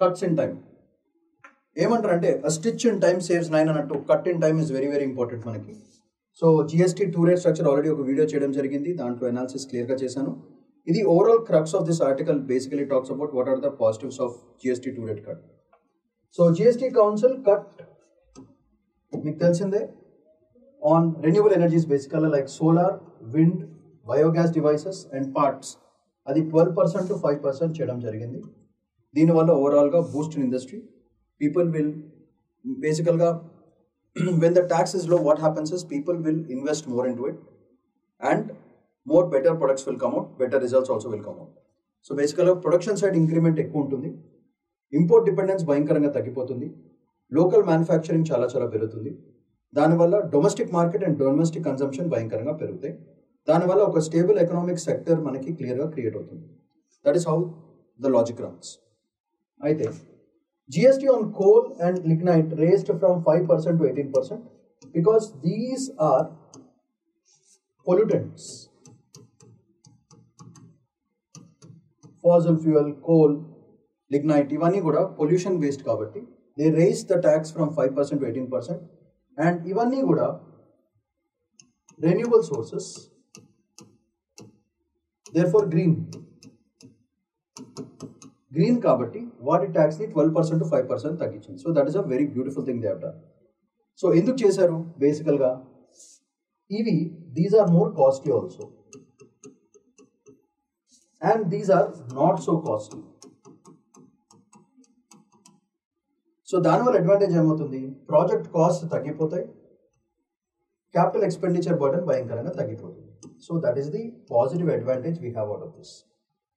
cuts in time. ఏమంటారంటే a stitch in time saves 9 అన్నట్టు cut in time is very very important మనకి. So GST 2 rate structure already ఒక video చేయడం జరిగింది, దాంట్లో అనాలిసిస్ క్లియర్గా చేశాను. ఇది overall crux of this article basically talks about what are the positives of GST 2 rate cut. So GST council cut మీకు తెలిసిందే ఆన్ రెన్యూబుల్ ఎనర్జీస్ బేసికల్గా like solar, wind, biogas devices and parts అది 12% to 5% చేయడం జరిగింది. దీనివల్ల ఓవరాల్గా boost in industry. People will basically, when the tax is low, what happens is people will invest more into it and more better products will come out, better results also will come out. So basically production side increment ఎక్కువ ఉంటుంది, import dependence భయంకరంగా తగ్గిపోతుంది, local manufacturing చాలా చాలా పెరుగుతుంది. దానివల్ల domestic market and domestic consumption భయంకరంగా పెరుగుతాయి. దానివల్ల ఒక స్టేబుల్ ఎకనామిక్ సెక్టర్ మనకి క్లియర్గా క్రియేట్ అవుతుంది. That is how the logic runs. అయితే GST on coal and lignite raised from 5% to 18% because these are pollutants. Fossil fuel, coal, lignite, ఇవన్నీ కూడా పొల్యూషన్ బేస్డ్ కాబట్టి they raised the tax from 5% to 18%. and ఇవన్నీ కూడా renewable sources, therefore green కాబట్టి వాటి ట్యాక్స్ని 12% to 5% తగ్గించింది. So that is a very beautiful thing they have done. So ఎందుకు చేశారు బేసికల్గా ఇవి these are more costly also and these are not so costly. So దానివల్ల అడ్వాంటేజ్ ఏమవుతుంది, ప్రాజెక్ట్ కాస్ట్ తగ్గిపోతాయి, క్యాపిటల్ ఎక్స్పెండిచర్ బర్డెన్ భయంకరంగా తగ్గిపోతుంది. So that is the positive advantage we have out of this.